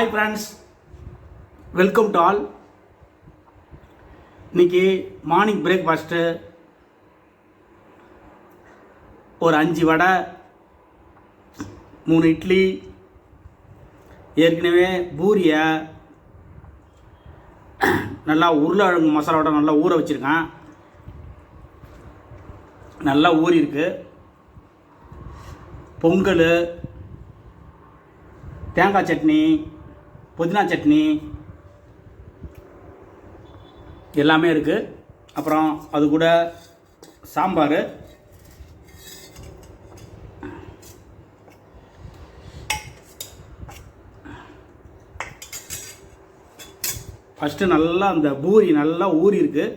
Hi friends, welcome to all. இன்றைக்கி morning breakfast ஒரு 5 வடை, 3 இட்லி, ஏற்கனவே பூரியை நல்லா உருளைக்கிழங்கு மசாலாவோட நல்லா ஊற வச்சுருக்கேன். நல்லா ஊறியிருக்கு. பொங்கல், தேங்காய் சட்னி, புதினா சட்னி எல்லாமே இருக்குது. அப்புறம் அது கூட சாம்பார். ஃபஸ்ட்டு நல்லா அந்த பூரி நல்லா ஊறி இருக்குது.